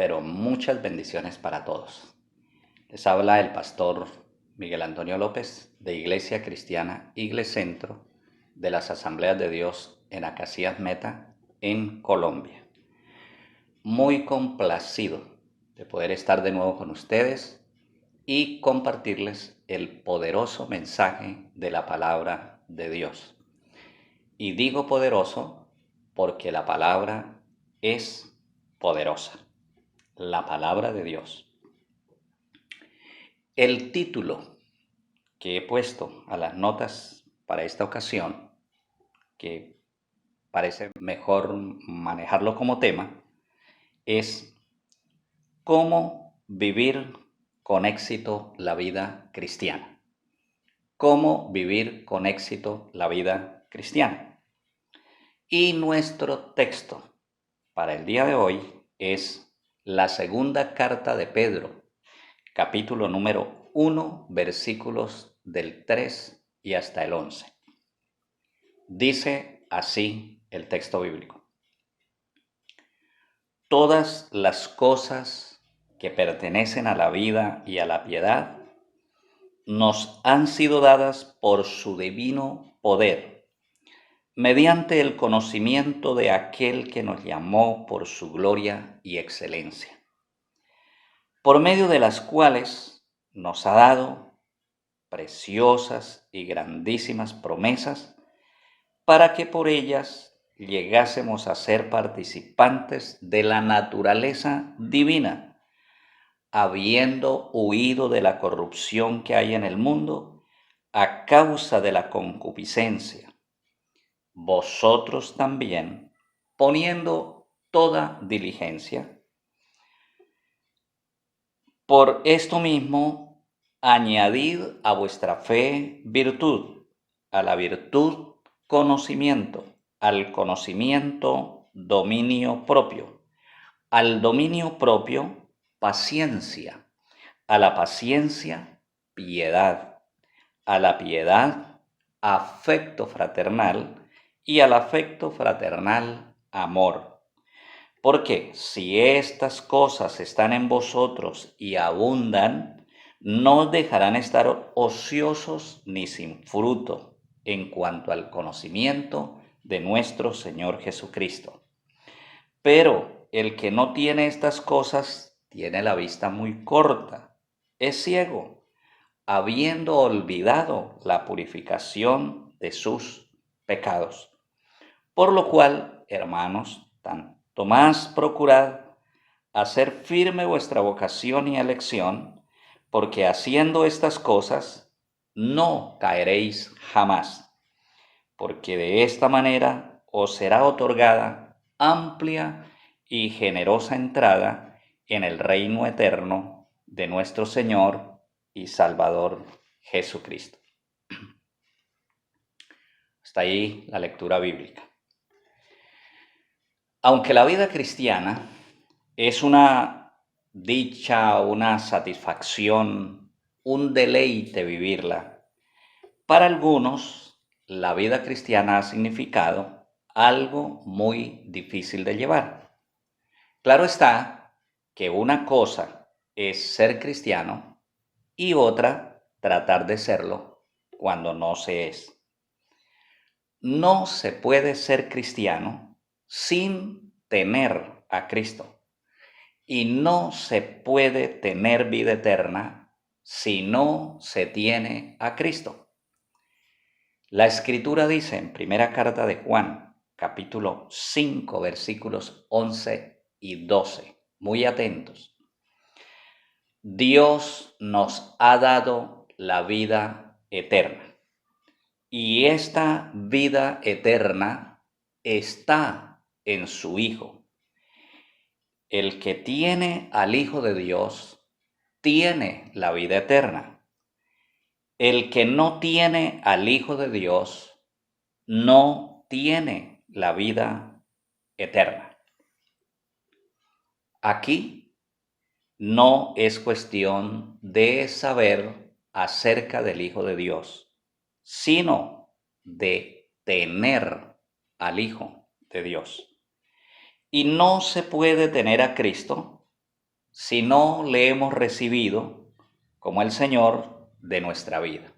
pero muchas bendiciones para todos. Les habla el pastor Miguel Antonio López de Iglesia Cristiana Centro de las Asambleas de Dios en Acacias Meta, en Colombia. Muy complacido de poder estar de nuevo con ustedes y compartirles el poderoso mensaje de la palabra de Dios. Y digo poderoso porque la palabra es poderosa, la palabra de Dios. El título que he puesto a las notas para esta ocasión, que parece mejor manejarlo como tema, es ¿cómo vivir con éxito la vida cristiana? ¿Cómo vivir con éxito la vida cristiana? Y nuestro texto para el día de hoy es la segunda carta de Pedro, capítulo número 1, versículos del 3 y hasta el 11. Dice así el texto bíblico: todas las cosas que pertenecen a la vida y a la piedad nos han sido dadas por su divino poder, mediante el conocimiento de aquel que nos llamó por su gloria y excelencia, por medio de las cuales nos ha dado preciosas y grandísimas promesas, para que por ellas llegásemos a ser participantes de la naturaleza divina, habiendo huido de la corrupción que hay en el mundo a causa de la concupiscencia. Vosotros también, poniendo toda diligencia, por esto mismo, añadid a vuestra fe virtud, a la virtud conocimiento, al conocimiento dominio propio, al dominio propio paciencia, a la paciencia piedad, a la piedad afecto fraternal y al afecto fraternal amor. Porque si estas cosas están en vosotros y abundan, no dejarán estar ociosos ni sin fruto en cuanto al conocimiento de nuestro Señor Jesucristo. Pero el que no tiene estas cosas tiene la vista muy corta, es ciego, habiendo olvidado la purificación de sus pecados. Por lo cual, hermanos, tanto más procurad hacer firme vuestra vocación y elección, porque haciendo estas cosas no caeréis jamás, porque de esta manera os será otorgada amplia y generosa entrada en el reino eterno de nuestro Señor y Salvador Jesucristo. Hasta ahí la lectura bíblica. Aunque la vida cristiana es una dicha, una satisfacción, un deleite vivirla, para algunos la vida cristiana ha significado algo muy difícil de llevar. Claro está que una cosa es ser cristiano y otra tratar de serlo cuando no se es. No se puede ser cristiano sin tener a Cristo. Y no se puede tener vida eterna si no se tiene a Cristo. La Escritura dice en primera carta de Juan, capítulo 5, versículos 11 y 12, muy atentos: Dios nos ha dado la vida eterna, y esta vida eterna está en su Hijo. El que tiene al Hijo de Dios tiene la vida eterna. El que no tiene al Hijo de Dios no tiene la vida eterna. Aquí no es cuestión de saber acerca del Hijo de Dios, sino de tener al Hijo de Dios. Y no se puede tener a Cristo si no le hemos recibido como el Señor de nuestra vida.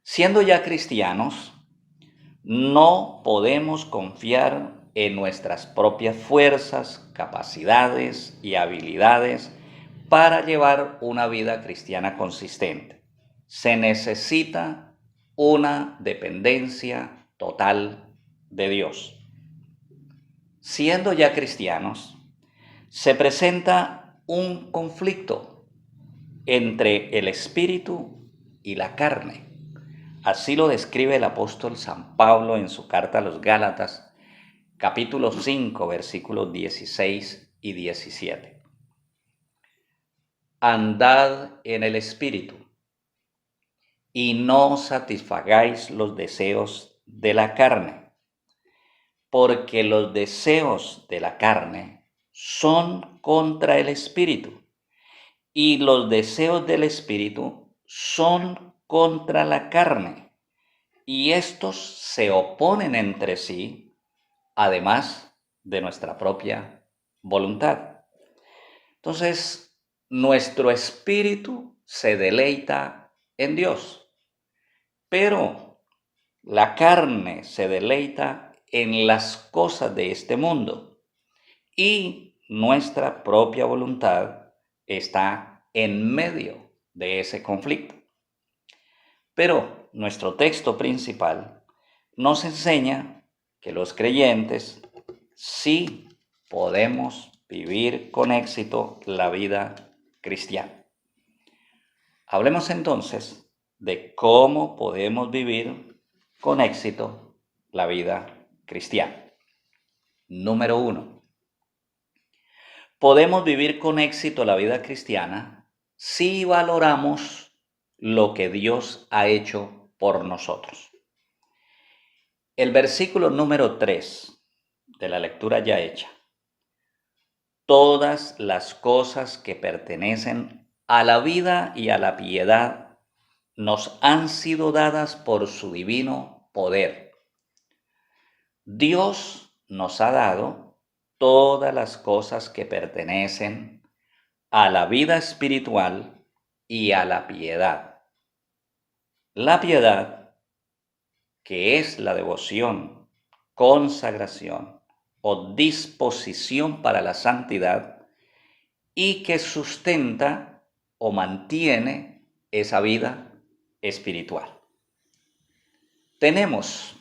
Siendo ya cristianos, no podemos confiar en nuestras propias fuerzas, capacidades y habilidades para llevar una vida cristiana consistente. Se necesita una dependencia total de Dios. Siendo ya cristianos, se presenta un conflicto entre el espíritu y la carne. Así lo describe el apóstol San Pablo en su carta a los Gálatas, capítulo 5, versículos 16 y 17. Andad en el espíritu y no satisfagáis los deseos de la carne, porque los deseos de la carne son contra el espíritu y los deseos del espíritu son contra la carne, y estos se oponen entre sí, además de nuestra propia voluntad. Entonces, nuestro espíritu se deleita en Dios, pero la carne se deleita en las cosas de este mundo y nuestra propia voluntad está en medio de ese conflicto. Pero nuestro texto principal nos enseña que los creyentes sí podemos vivir con éxito la vida cristiana. Hablemos entonces de cómo podemos vivir con éxito la vida cristiana. Número 1. Podemos vivir con éxito la vida cristiana si valoramos lo que Dios ha hecho por nosotros. El versículo número 3 de la lectura ya hecha. Todas las cosas que pertenecen a la vida y a la piedad nos han sido dadas por su divino poder. Dios nos ha dado todas las cosas que pertenecen a la vida espiritual y a la piedad. La piedad, que es la devoción, consagración o disposición para la santidad y que sustenta o mantiene esa vida espiritual. Tenemos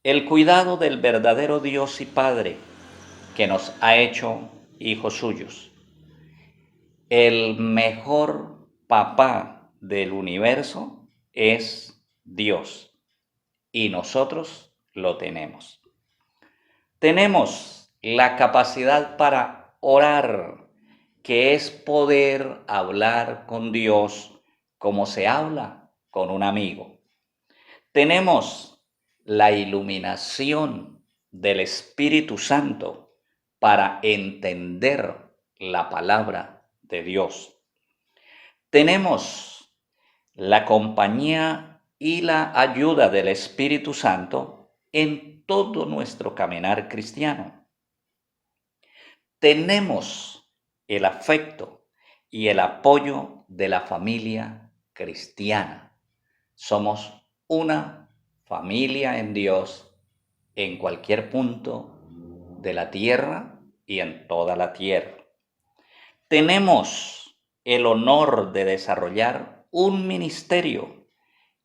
el cuidado del verdadero Dios y Padre que nos ha hecho hijos suyos. El mejor papá del universo es Dios y nosotros lo tenemos. Tenemos la capacidad para orar, que es poder hablar con Dios como se habla con un amigo. Tenemos la iluminación del Espíritu Santo para entender la palabra de Dios. Tenemos la compañía y la ayuda del Espíritu Santo en todo nuestro caminar cristiano. Tenemos el afecto y el apoyo de la familia cristiana. Somos una familia en Dios en cualquier punto de la tierra y en toda la tierra. Tenemos el honor de desarrollar un ministerio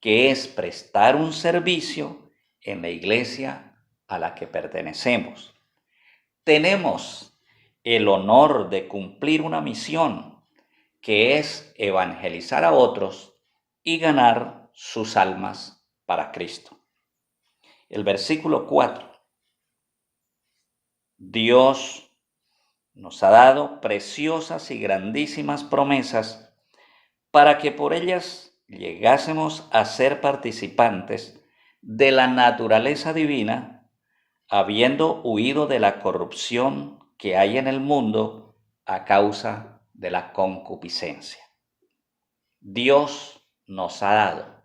que es prestar un servicio en la iglesia a la que pertenecemos. Tenemos el honor de cumplir una misión que es evangelizar a otros y ganar sus almas para Cristo. El versículo 4. Dios nos ha dado preciosas y grandísimas promesas para que por ellas llegásemos a ser participantes de la naturaleza divina, habiendo huido de la corrupción que hay en el mundo a causa de la concupiscencia. Dios nos ha dado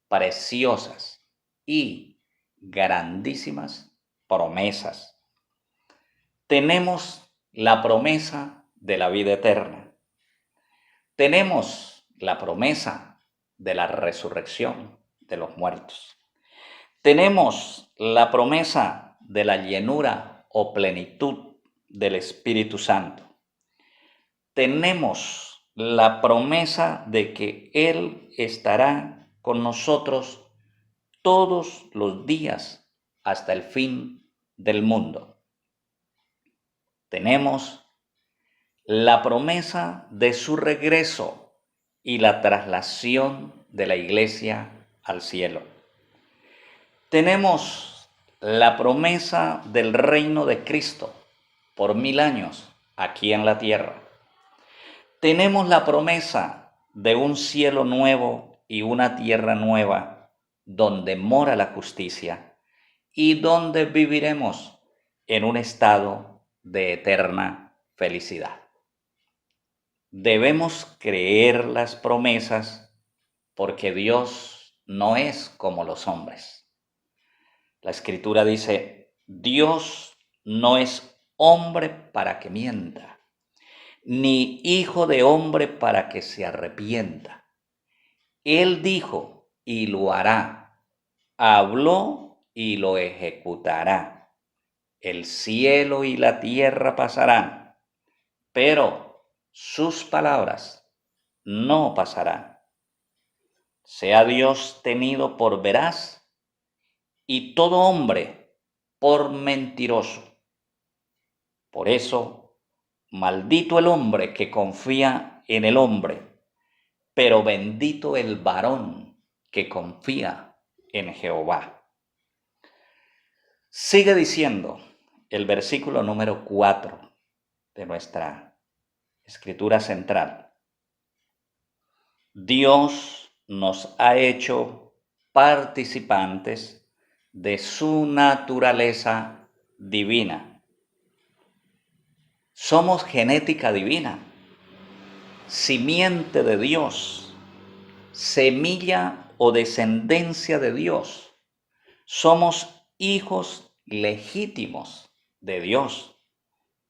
preciosas y grandísimas promesas. Tenemos la promesa de la vida eterna. Tenemos la promesa de la resurrección de los muertos. Tenemos la promesa de la llenura o plenitud del Espíritu Santo. Tenemos la promesa de que Él estará con nosotros todos los días hasta el fin del mundo. Tenemos la promesa de su regreso y la traslación de la iglesia al cielo. Tenemos la promesa del reino de Cristo por 1000 años aquí en la tierra. Tenemos la promesa de un cielo nuevo y una tierra nueva donde mora la justicia y donde viviremos en un estado de eterna felicidad. Debemos creer las promesas porque Dios no es como los hombres. La Escritura dice, Dios no es hombre para que mienta, ni hijo de hombre para que se arrepienta. Él dijo y lo hará, habló y lo ejecutará. El cielo y la tierra pasarán, pero sus palabras no pasarán. Sea Dios tenido por veraz y todo hombre por mentiroso. Por eso, maldito el hombre que confía en el hombre, pero bendito el varón que confía en Jehová. Sigue diciendo el versículo número 4 de nuestra escritura central. Dios nos ha hecho participantes de su naturaleza divina. Somos genética divina, simiente de Dios, semilla o descendencia de Dios. Somos hijos legítimos de Dios.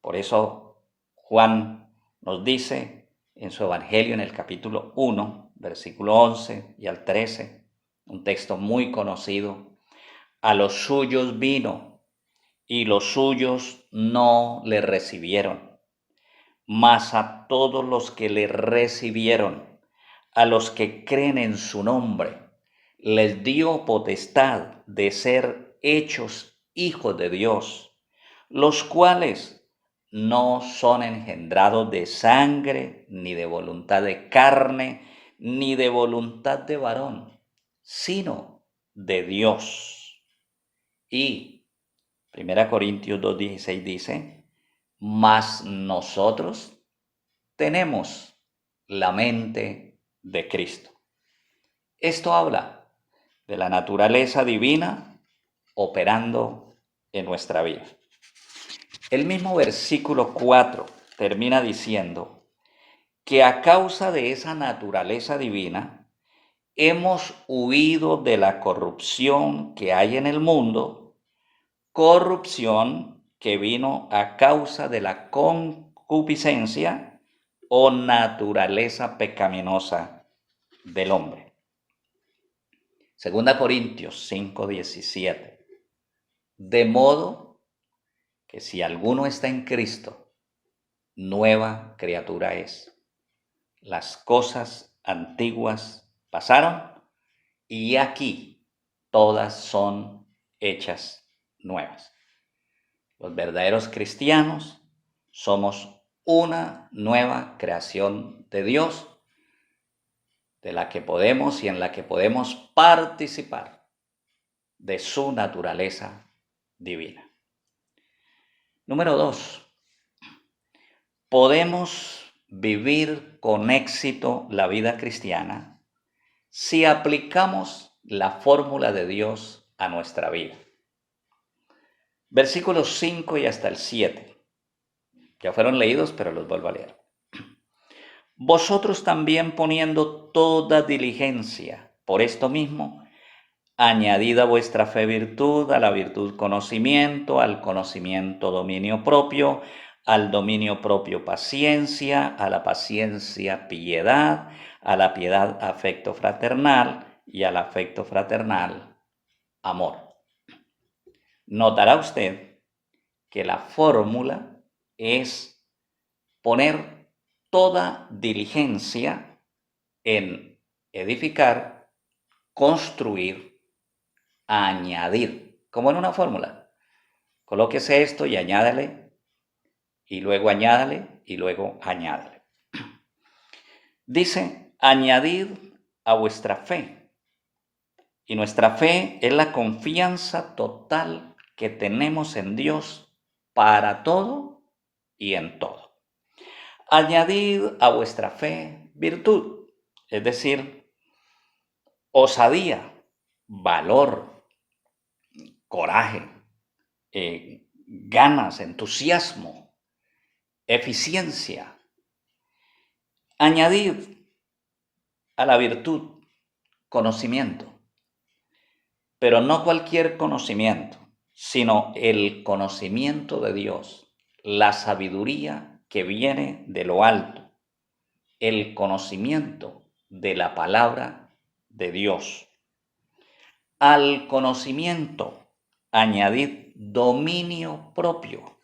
Por eso Juan nos dice en su Evangelio en el capítulo 1, versículo 11 y al 13, un texto muy conocido, a los suyos vino y los suyos no le recibieron, mas a todos los que le recibieron, a los que creen en su nombre, les dio potestad de ser hechos hijos de Dios, los cuales no son engendrados de sangre, ni de voluntad de carne, ni de voluntad de varón, sino de Dios. Y 1 Corintios 2:16 dice, mas nosotros tenemos la mente de Cristo. Esto habla de la naturaleza divina operando en nuestra vida. El mismo versículo 4 termina diciendo que a causa de esa naturaleza divina hemos huido de la corrupción que hay en el mundo, corrupción que vino a causa de la concupiscencia o naturaleza pecaminosa del hombre. 2 Corintios 5:17. De modo que si alguno está en Cristo, nueva criatura es. Las cosas antiguas pasaron y aquí todas son hechas nuevas. Los verdaderos cristianos somos una nueva creación de Dios, de la que podemos y en la que podemos participar de su naturaleza divina. Número 2. Podemos vivir con éxito la vida cristiana si aplicamos la fórmula de Dios a nuestra vida. Versículos 5 y hasta el 7. Ya fueron leídos, pero los vuelvo a leer. Vosotros también poniendo toda diligencia por esto mismo, añadid a vuestra fe virtud, a la virtud conocimiento, al conocimiento dominio propio, al dominio propio paciencia, a la paciencia piedad, a la piedad afecto fraternal y al afecto fraternal amor. Notará usted que la fórmula es poner toda diligencia en edificar, construir, añadir, como en una fórmula. Colóquese esto y añádale, y luego añádale, y luego añádale. Dice, añadid a vuestra fe. Y nuestra fe es la confianza total que tenemos en Dios para todo y en todo. Añadid a vuestra fe virtud, es decir, osadía, valor, coraje, ganas, entusiasmo, eficiencia. Añadid a la virtud conocimiento, pero no cualquier conocimiento, sino el conocimiento de Dios, la sabiduría que viene de lo alto, el conocimiento de la palabra de Dios. Al conocimiento añadid dominio propio.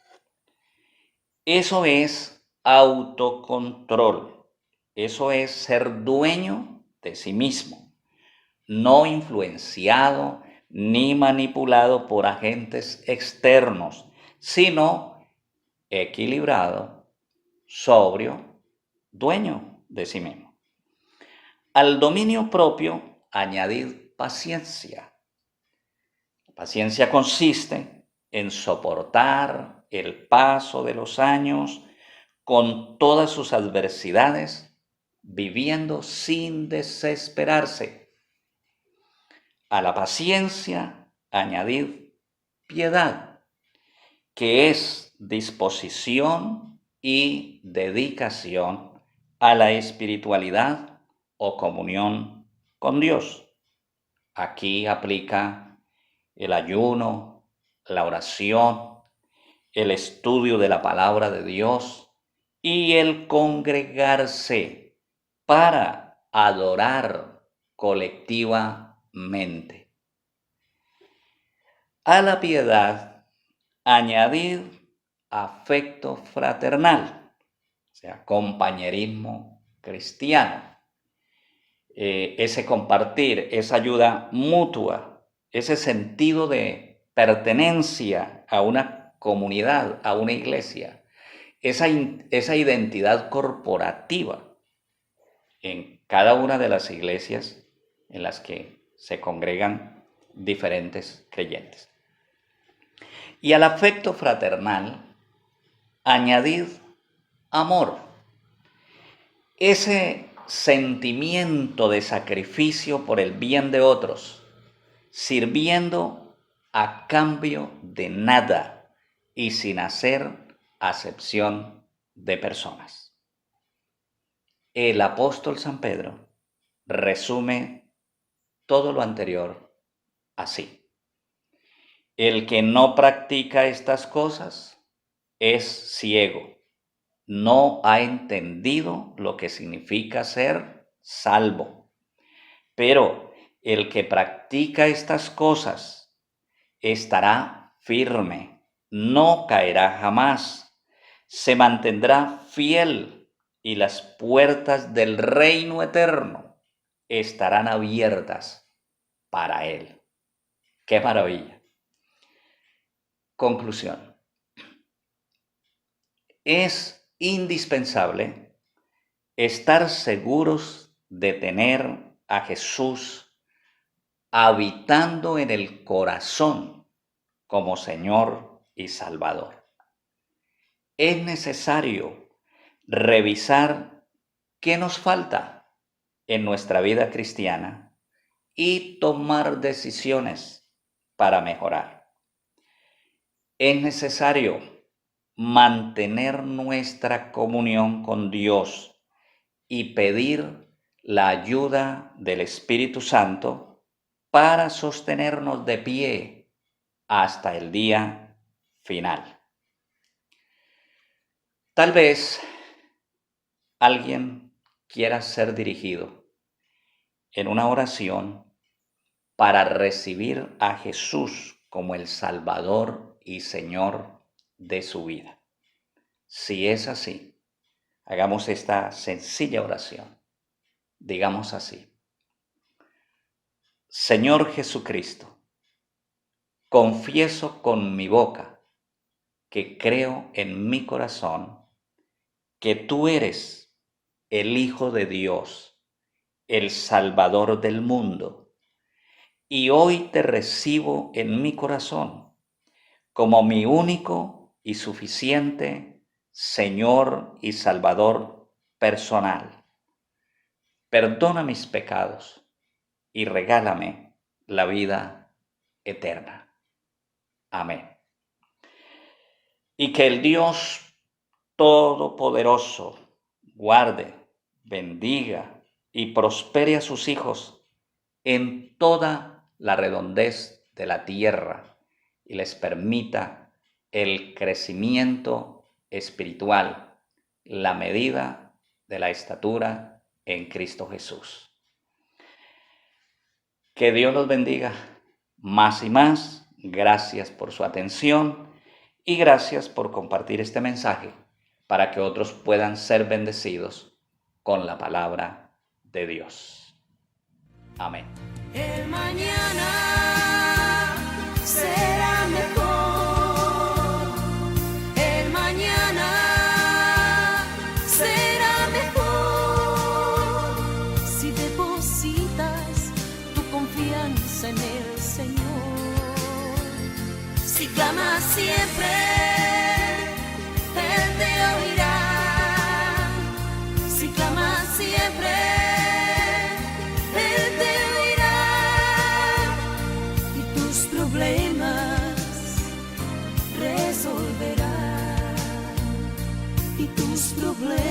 Eso es autocontrol, eso es ser dueño de sí mismo, no influenciado ni manipulado por agentes externos, sino equilibrado, sobrio, dueño de sí mismo. Al dominio propio, añadid paciencia. La paciencia consiste en soportar el paso de los años con todas sus adversidades, viviendo sin desesperarse. A la paciencia añadid piedad, que es disposición y dedicación a la espiritualidad o comunión con Dios. Aquí aplica el ayuno, la oración, el estudio de la palabra de Dios y el congregarse para adorar colectivamente. A la piedad añadid afecto fraternal, o sea, compañerismo cristiano, ese compartir, esa ayuda mutua, ese sentido de pertenencia a una comunidad, a una iglesia, esa identidad corporativa en cada una de las iglesias en las que se congregan diferentes creyentes. Y al afecto fraternal, añadid amor. Ese sentimiento de sacrificio por el bien de otros, sirviendo a cambio de nada y sin hacer acepción de personas. El apóstol San Pedro resume todo lo anterior así. El que no practica estas cosas es ciego, no ha entendido lo que significa ser salvo. Pero el que practica estas cosas estará firme, no caerá jamás, se mantendrá fiel y las puertas del reino eterno estarán abiertas para él. ¡Qué maravilla! Conclusión. Es indispensable estar seguros de tener a Jesús habitando en el corazón como Señor y Salvador. Es necesario revisar qué nos falta en nuestra vida cristiana y tomar decisiones para mejorar. Es necesario mantener nuestra comunión con Dios y pedir la ayuda del Espíritu Santo para sostenernos de pie hasta el día final. Tal vez alguien quiera ser dirigido en una oración para recibir a Jesús como el Salvador y Señor de su vida. Si es así, hagamos esta sencilla oración. Digamos así: Señor Jesucristo, confieso con mi boca que creo en mi corazón que tú eres el Hijo de Dios, el Salvador del mundo, y hoy te recibo en mi corazón como mi único y suficiente Señor y Salvador personal. Perdona mis pecados y regálame la vida eterna. Amén. Y que el Dios Todopoderoso guarde, bendiga y prospere a sus hijos en toda la redondez de la tierra y les permita el crecimiento espiritual, la medida de la estatura en Cristo Jesús. Que Dios los bendiga más y más. Gracias por su atención y gracias por compartir este mensaje para que otros puedan ser bendecidos con la palabra de Dios. Amén. El mañana será mejor. El mañana será mejor. Si depositas tu confianza en el Señor. Si clamas siempre, Él te oirá. Si clamas siempre, Él te oirá. Y tus problemas resolverá. Y tus problemas